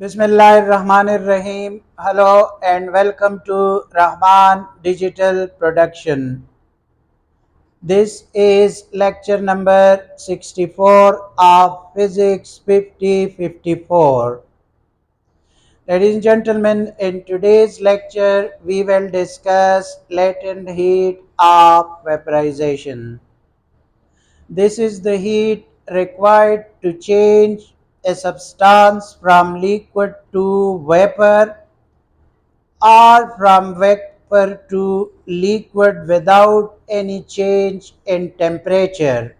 Bismillahirrahmanirrahim. Hello and welcome to Rahman Digital Production. This is lecture number 64 of Physics 5054. Ladies and gentlemen, in today's lecture we will discuss latent heat of vaporization. This is the heat required to change a substance from liquid to vapor or from vapor to liquid without any change in temperature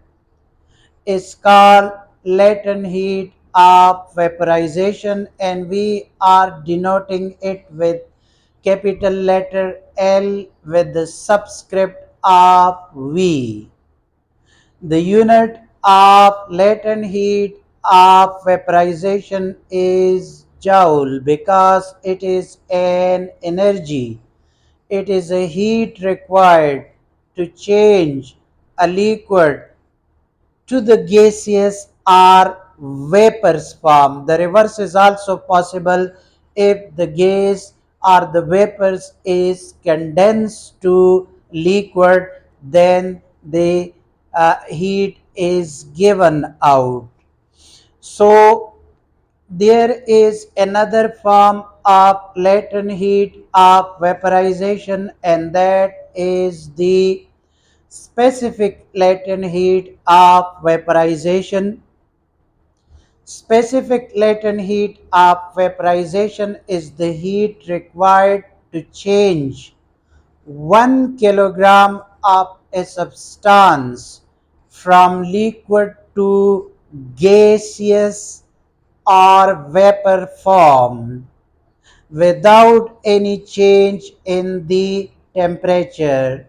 is called latent heat of vaporization, and we are denoting it with capital letter L with the subscript of V. The unit of latent heat of vaporization is joule because it is an energy. It is a heat required to change a liquid to the gaseous or vapors form. The reverse is also possible if the gas or the vapors is condensed to liquid, then the heat is given out. So there is another form of latent heat of vaporization, and that is the specific latent heat of vaporization. Specific latent heat of vaporization is the heat required to change 1 kilogram of a substance from liquid to gaseous or vapor form without any change in the temperature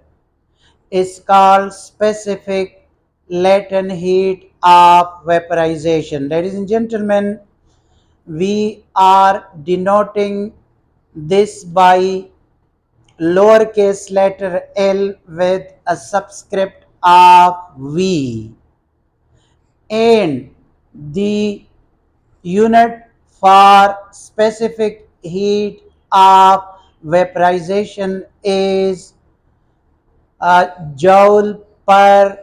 is called specific latent heat of vaporization. Ladies and gentlemen, we are denoting this by lowercase letter l with a subscript of V, and the unit for specific heat of vaporization is joule per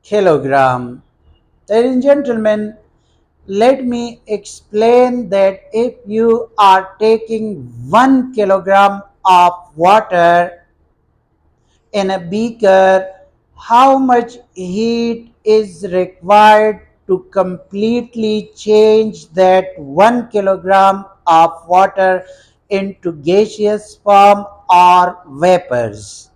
kilogram. Ladies and gentlemen, let me explain that if you are taking 1 kilogram of water in a beaker, how much heat is required to completely change that 1 kilogram of water into gaseous form or vapors?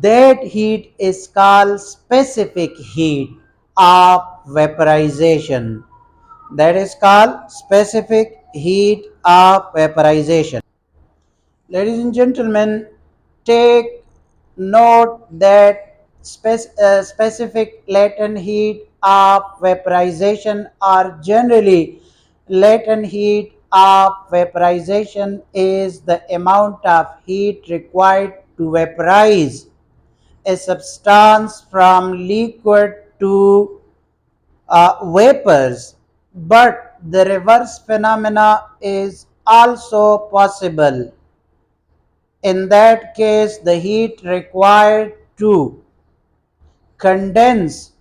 That heat is called specific heat of vaporization. That is called specific heat of vaporization. Ladies and gentlemen, take note that specific latent heat of vaporization, or generally latent heat of vaporization, is the amount of heat required to vaporize a substance from liquid to vapors, but the reverse phenomena is also possible. In that case, the heat required to condense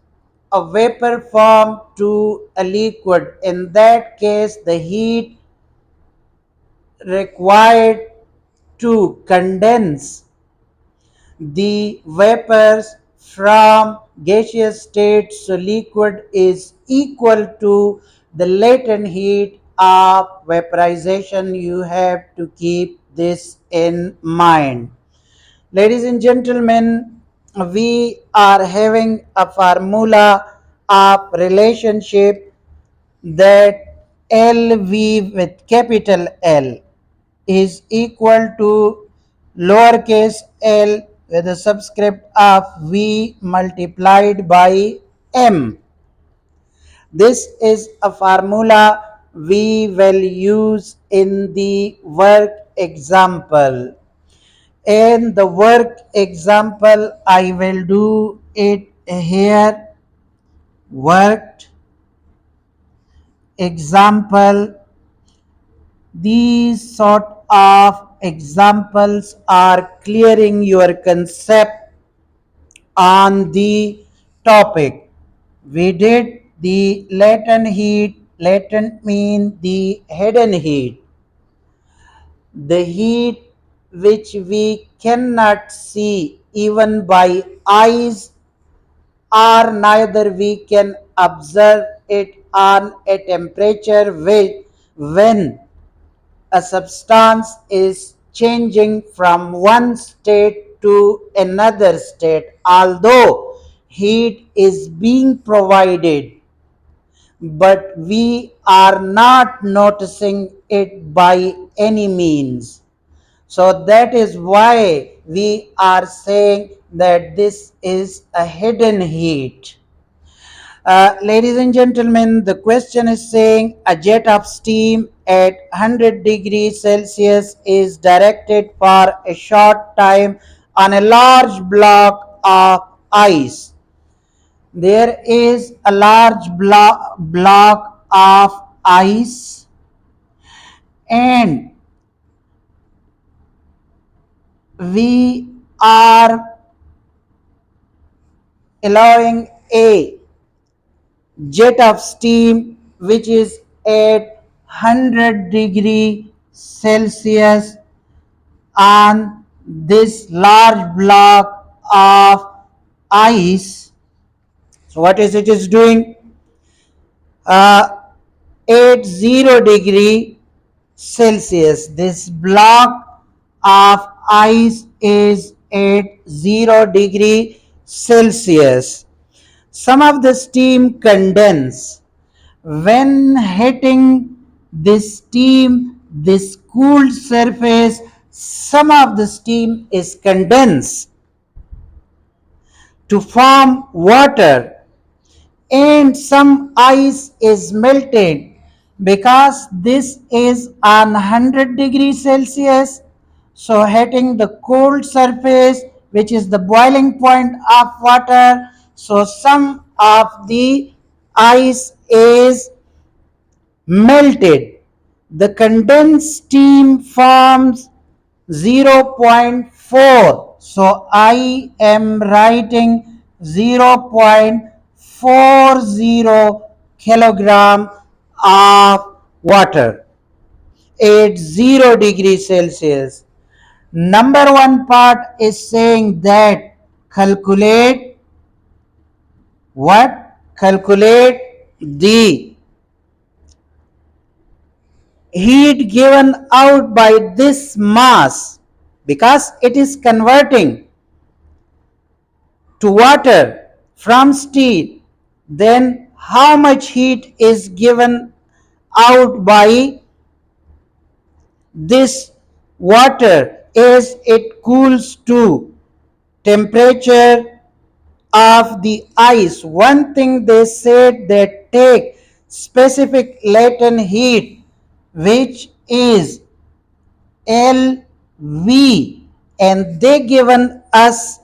a vapor form to a liquid, in that case, the heat required to condense the vapors from gaseous state to liquid is equal to the latent heat of vaporization. You have to keep this in mind. Ladies and gentlemen, we are having a formula of relationship that LV with capital L is equal to lowercase l with a subscript of V multiplied by M. This is a formula we will use in the work example. In the work example, I will do it here. Worked example. These sort of examples are clearing your concept on the topic. We did the latent heat. Latent means the hidden heat. The heat which we cannot see even by eyes, or neither we can observe it on a temperature which, when a substance is changing from one state to another state, although heat is being provided, but we are not noticing it by any means. So that is why we are saying that this is a hidden heat. Ladies and gentlemen, the question is saying a jet of steam at 100 degrees Celsius is directed for a short time on a large block of ice. There is a large block of ice, and we are allowing a jet of steam which is at 100 degree Celsius on this large block of ice. So what is it is doing? At 0 degree Celsius, this block of ice is at 0 degree Celsius. Some of the steam condense. When hitting this steam, this cooled surface, some of the steam is condensed to form water, and some ice is melted because this is on 100 degrees Celsius. So hitting the cold surface, which is the boiling point of water, so some of the ice is melted. The condensed steam forms 0.4. So I am writing 0.40 kilogram of water at 0 degrees Celsius. Number one part is saying that calculate what? Calculate the heat given out by this mass, because it is converting to water from steel. Then how much heat is given out by this water as it cools to temperature of the ice? One thing they said, that take specific latent heat which is LV, and they given us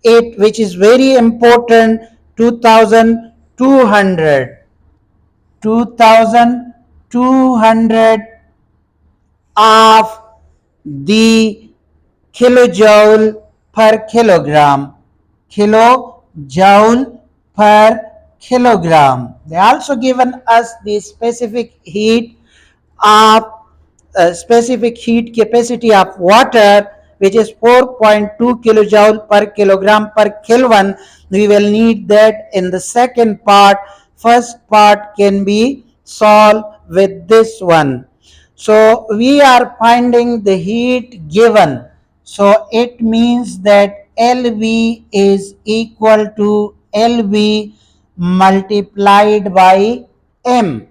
it, which is very important, 2200 2200 of the kilojoule per kilogram. Kilojoule per kilogram. They also given us the specific heat of specific heat capacity of water, which is 4.2 kilojoule per kilogram per Kelvin. We will need that in the second part. First part can be solved with this one. So we are finding the heat given. So it means that LV is equal to LV multiplied by M.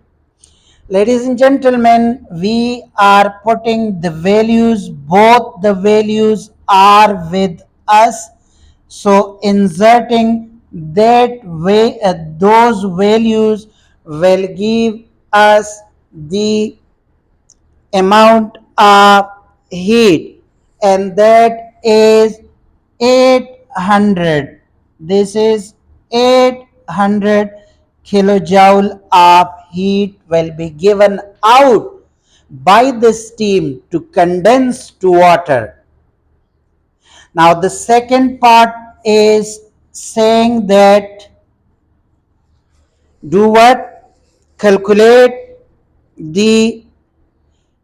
Ladies and gentlemen, we are putting the values, both the values are with us. So inserting that way, those values will give us the amount of heat, and that is 800. This is 800 kilojoule of heat will be given out by the steam to condense to water. Now the second part is saying that do what? Calculate the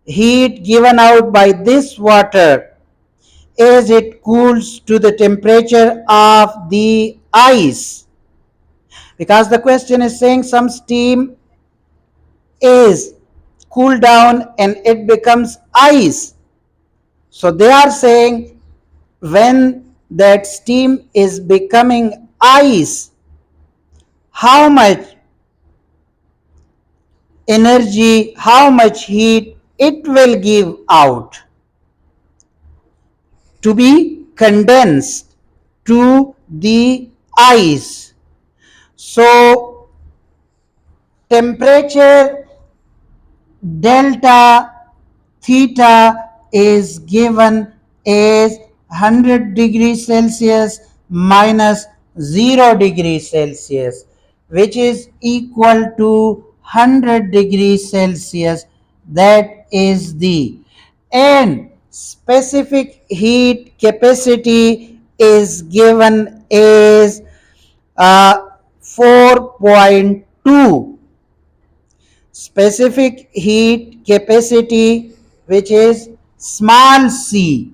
heat given out by this water as it cools to the temperature of the ice. Because the question is saying some steam is cooled down and it becomes ice. So they are saying when that steam is becoming ice, how much energy, how much heat it will give out to be condensed to the ice. So temperature delta theta is given as 100 degrees Celsius minus 0 degrees Celsius, which is equal to 100 degrees Celsius. That is the, and specific heat capacity is given as 4.2. Specific heat capacity, which is small c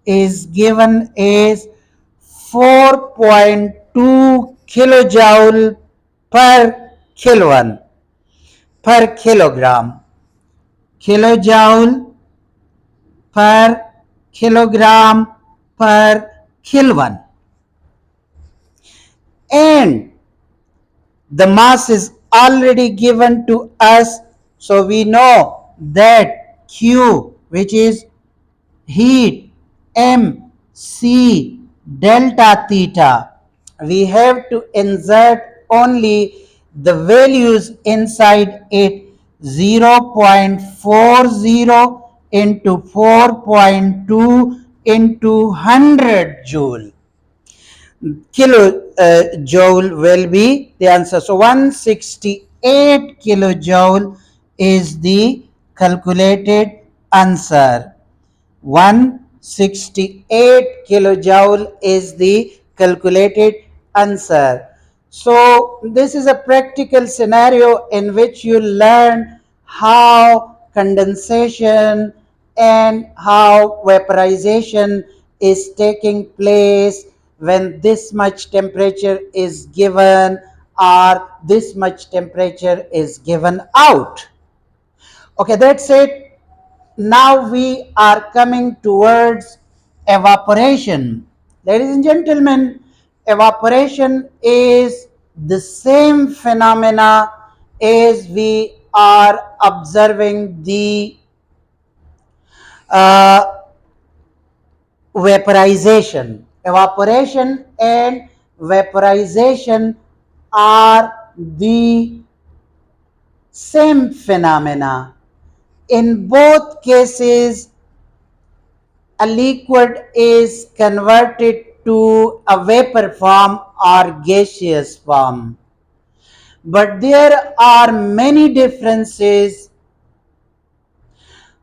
is given as 4.2 kilojoule per kilogram, kilojoule per kilogram per kilogram, and the mass is already given to us, so we know that Q, which is heat, m c delta theta, we have to insert only the values inside it. 0.40 into 4.2 into 100 joule. Kilojoule will be the answer. So 168 kilojoule is the calculated answer. 168 kilojoule is the calculated answer. So this is a practical scenario in which you learn how condensation and how vaporization is taking place when this much temperature is given or this much temperature is given out. Okay, that's it. Now we are coming towards evaporation. Ladies and gentlemen, evaporation is the same phenomena as we are observing the uh, vaporization. Evaporation and vaporization are the same phenomena. In both cases, a liquid is converted to a vapor form or gaseous form. But there are many differences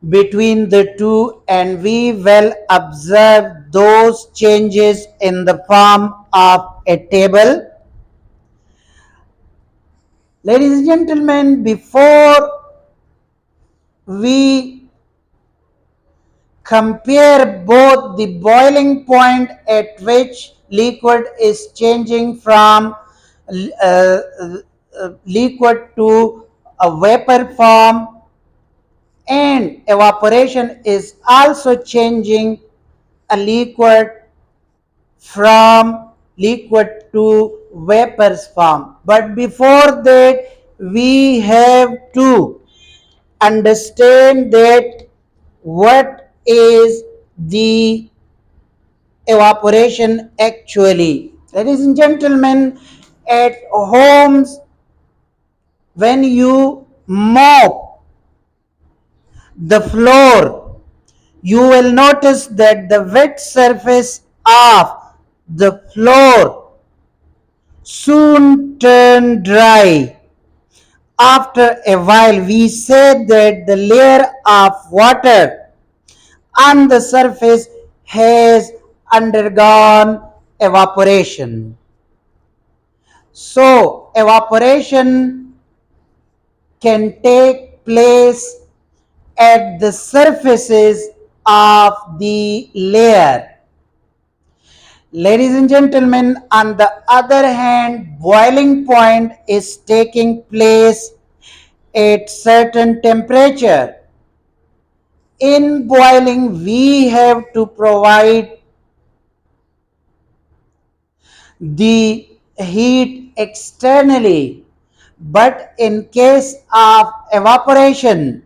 between the two, and we will observe those changes in the form of a table. Ladies and gentlemen, before we compare both the boiling point at which liquid is changing from liquid to a vapor form, and evaporation is also changing a liquid from liquid to vapors form. But before that, we have to understand that what is the evaporation actually. Ladies and gentlemen, at homes, when you mop the floor, you will notice that the wet surface of the floor soon turn dry After a while, we say that the layer of water on the surface has undergone evaporation. So, evaporation can take place at the surfaces of the layer. Ladies and gentlemen, on the other hand, boiling point is taking place at certain temperature. In boiling, we have to provide the heat externally, but in case of evaporation,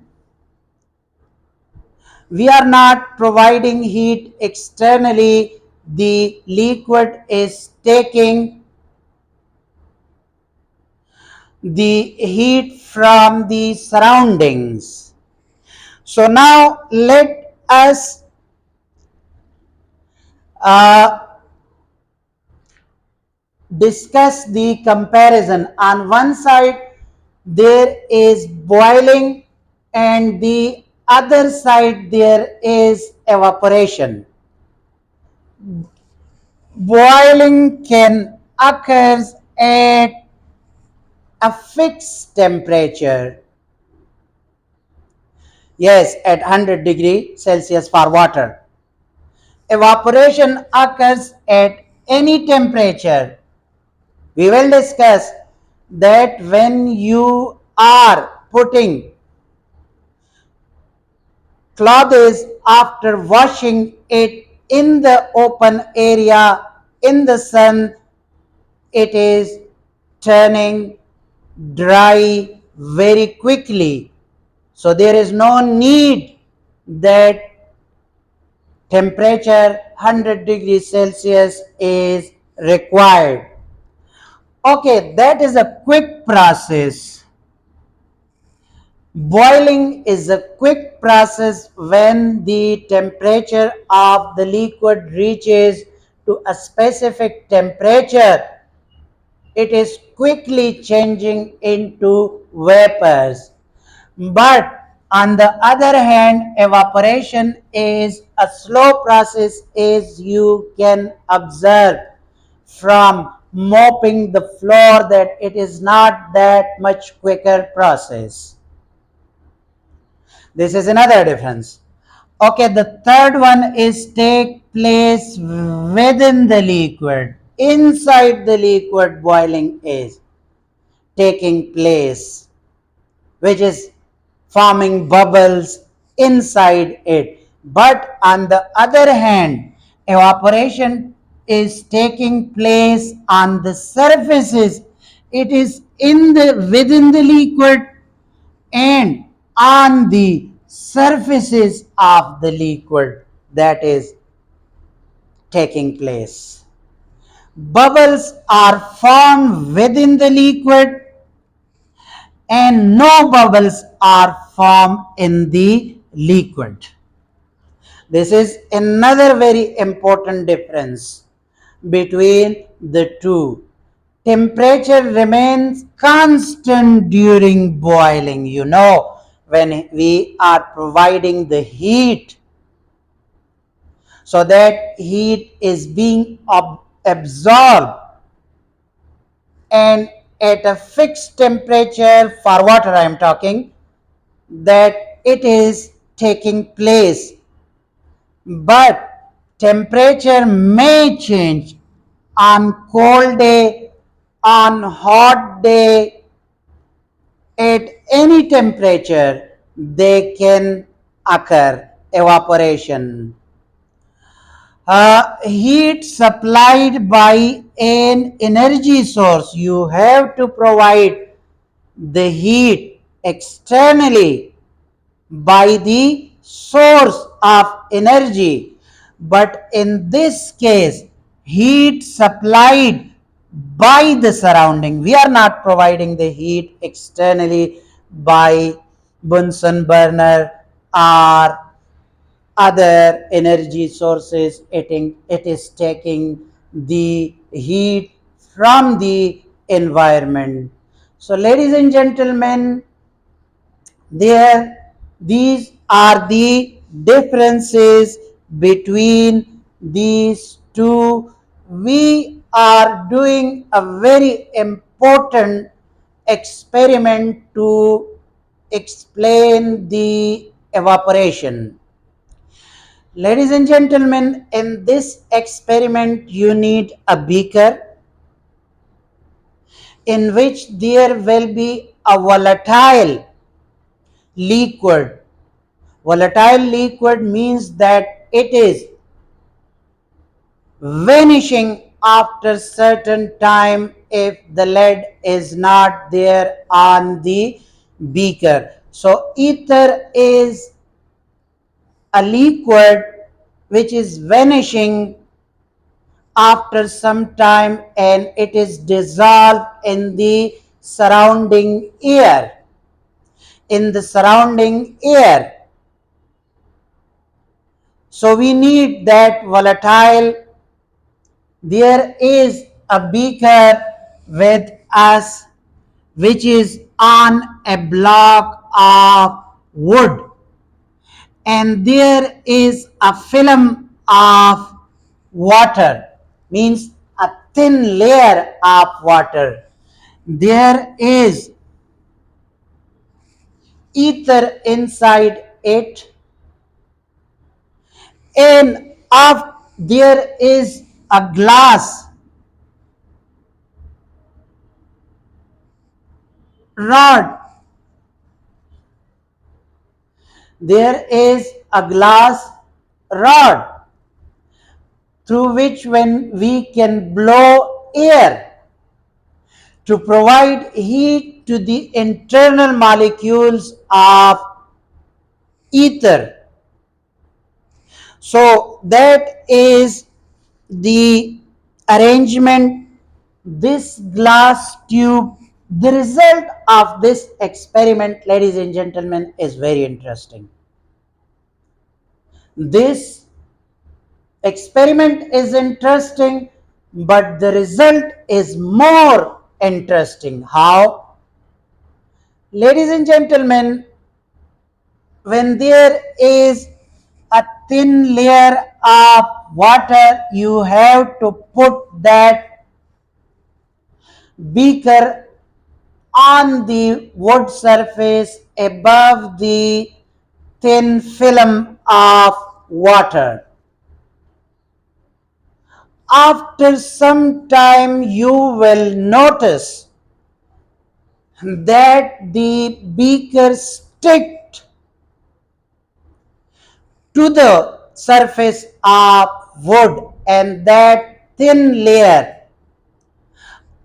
we are not providing heat externally. The liquid is taking the heat from the surroundings. So now let us uh, discuss the comparison. On one side, there is boiling, and the other side, there is evaporation. Boiling can occur at a fixed temperature. Yes, at 100 degree Celsius for water. Evaporation occurs at any temperature. We will discuss that when you are putting clothes after washing it in the open area in the sun, it is turning dry very quickly. So there is no need that temperature 100 degrees Celsius is required. Okay, that is a quick process. Boiling is a quick process when the temperature of the liquid reaches to a specific temperature. It is quickly changing into vapors. But on the other hand, evaporation is a slow process, as you can observe from mopping the floor, that it is not that much quicker process. This is another difference. Okay, the third one is take place within the liquid. Inside the liquid, boiling is taking place, which is forming bubbles inside it. But on the other hand, evaporation is taking place on the surfaces. It is in the within the liquid and on the surfaces of the liquid that is taking place. Bubbles are formed within the liquid and no bubbles are formed in the liquid. This is another very important difference between the two. Temperature remains constant during boiling. When we are providing the heat, so that heat is being absorbed, and at a fixed temperature for water I am talking, that it is taking place, but temperature may change on cold day, on hot day, at any temperature they can occur evaporation. Heat supplied by an energy source, you have to provide the heat externally by the source of energy. But in this case, heat supplied by the surrounding. We are not providing the heat externally by Bunsen burner or other energy sources. It is taking the heat from the environment. So, ladies and gentlemen, there, these are the differences between these two. We are doing a very important experiment to explain the evaporation. Ladies and gentlemen, in this experiment, you need a beaker in which there will be a volatile liquid. Volatile liquid means that it is vanishing after certain time if the lead is not there on the beaker. So ether is a liquid which is vanishing after some time and it is dissolved in the surrounding air. In the surrounding air. So we need that volatile. There is a beaker with us which is on a block of wood, and there is a film of water, means a thin layer of water. There is ether inside it, and there is a glass rod. There is a glass rod through which when we can blow air to provide heat to the internal molecules of ether. So that is the arrangement. This glass tube, the result of this experiment, ladies and gentlemen, is very interesting. This experiment is interesting, but the result is more interesting. How? Ladies and gentlemen, when there is a thin layer of water, you have to put that beaker on the wood surface above the thin film of water. After some time, you will notice that the beaker stick to the surface of wood, and that thin layer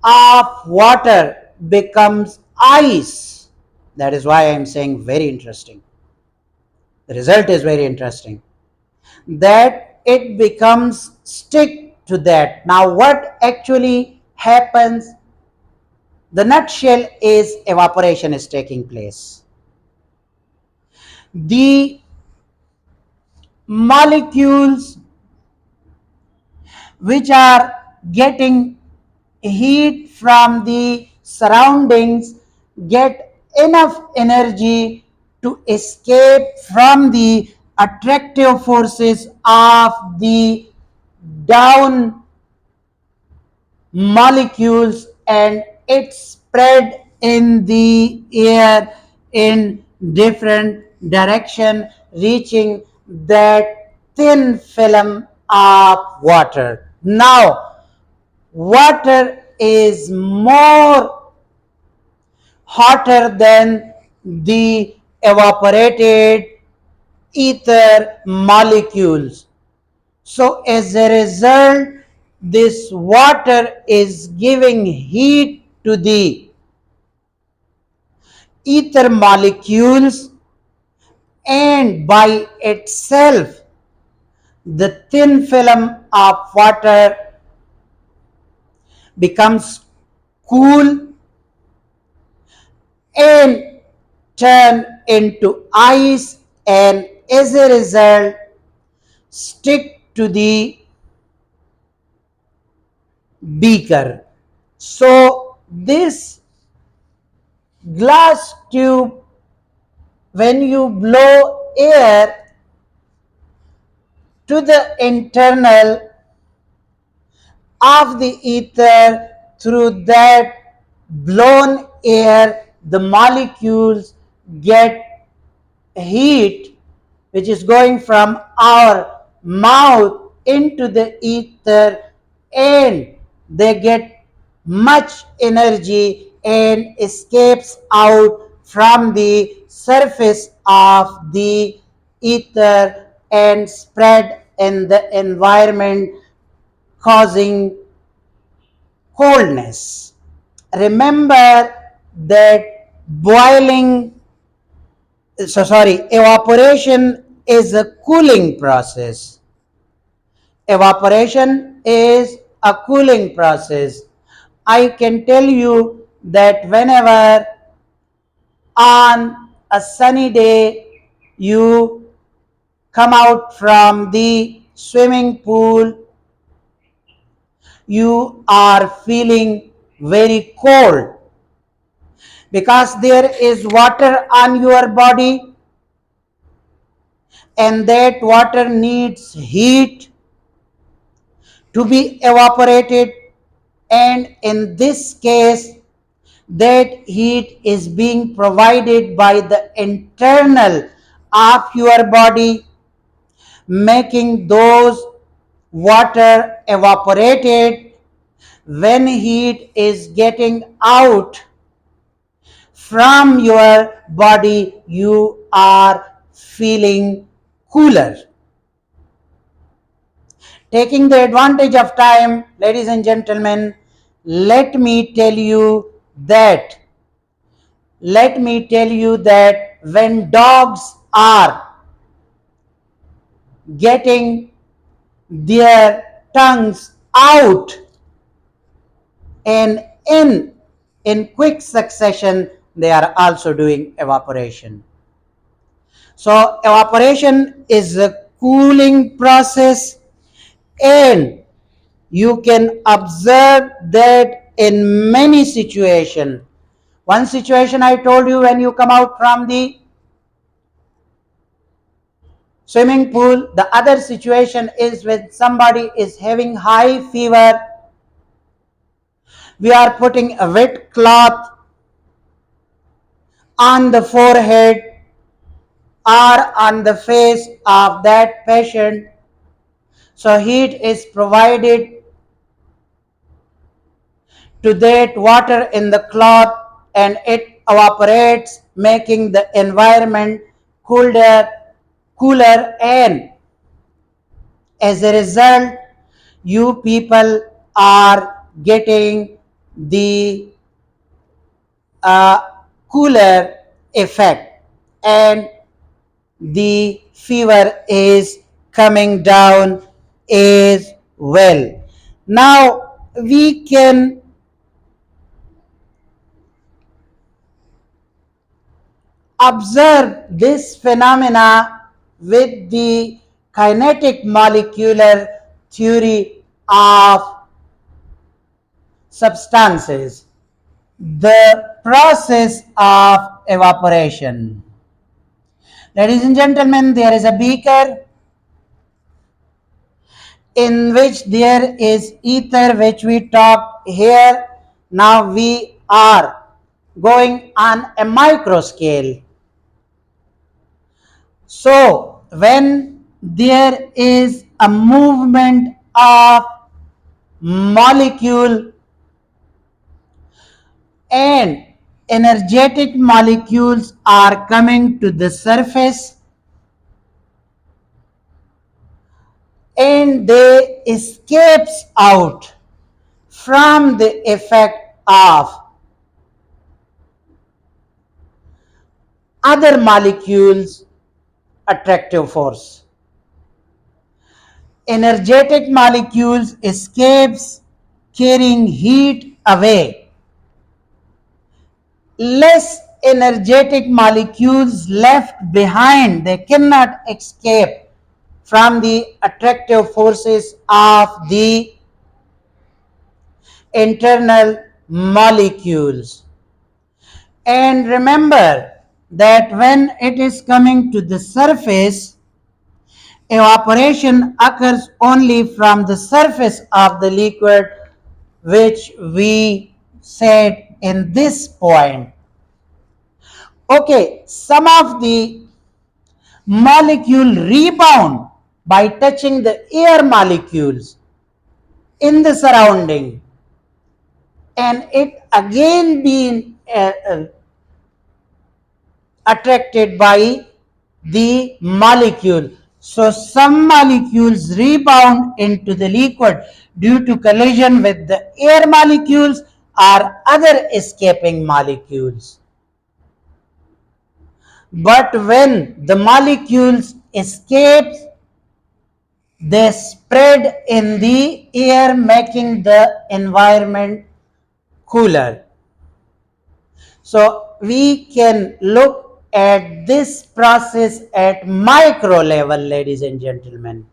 of water becomes ice. That is why I am saying very interesting. The result is very interesting. That it becomes stick to that. Now what actually happens? The nutshell is evaporation is taking place. The molecules which are getting heat from the surroundings get enough energy to escape from the attractive forces of the down molecules, and it spread in the air in different direction, reaching that thin film of water. Now water is more hotter than the evaporated ether molecules. So as a result, this water is giving heat to the ether molecules, and by itself the thin film of water becomes cool and turn into ice, and as a result stick to the beaker. So this glass tube, when you blow air to the internal of the ether, through that blown air, the molecules get heat, which is going from our mouth into the ether, and they get much energy and escapes out from the surface of the ether and spread in the environment, causing coldness. Remember that evaporation is a cooling process. Evaporation is a cooling process. I can tell you that whenever on a sunny day you come out from the swimming pool, you are feeling very cold because there is water on your body, and that water needs heat to be evaporated, and in this case that heat is being provided by the internal of your body, making those water evaporated. When heat is getting out from your body, you are feeling cooler. Taking the advantage of time, ladies and gentlemen, let me tell you that when dogs are getting their tongues out and in quick succession, they are also doing evaporation. So evaporation is a cooling process, and you can observe that in many situations. One situation I told you, when you come out from the swimming pool. The other situation is when somebody is having high fever. We are putting a wet cloth on the forehead or on the face of that patient. So heat is provided to that water in the cloth, and it evaporates, making the environment cooler, and as a result, you people are getting the uh, cooler effect, and the fever is coming down as well. Now we can observe this phenomena with the kinetic molecular theory of substances, the process of evaporation. Ladies and gentlemen, there is a beaker in which there is ether, which we talked here. Now we are going on a micro scale. So when there is a movement of molecule, and energetic molecules are coming to the surface, and they escapes out from the effect of other molecules attractive force. Energetic molecules escapes carrying heat away. Less energetic molecules left behind, they cannot escape from the attractive forces of the internal molecules. And remember that when it is coming to the surface, evaporation occurs only from the surface of the liquid, which we said in this point. Okay, some of the molecule rebound by touching the air molecules in the surrounding, and it again being attracted by the molecule. So some molecules rebound into the liquid due to collision with the air molecules or other escaping molecules. But when the molecules escape, they spread in the air, making the environment cooler. So we can look at this process at micro level, ladies and gentlemen.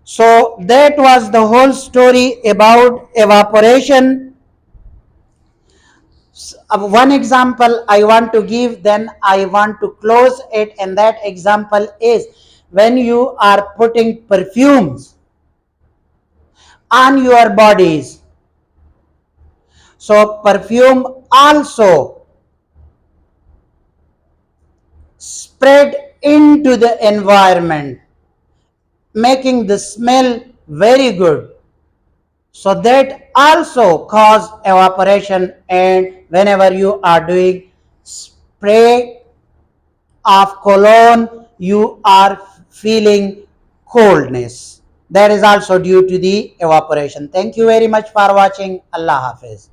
So that was the whole story about evaporation. One example I want to give, then I want to close it, and that example is when you are putting perfumes on your bodies. So perfume also spread into the environment, making the smell very good. So that also cause evaporation, and whenever you are doing spray of cologne, you are feeling coldness. That is also due to the evaporation. Thank you very much for watching. Allah Hafiz.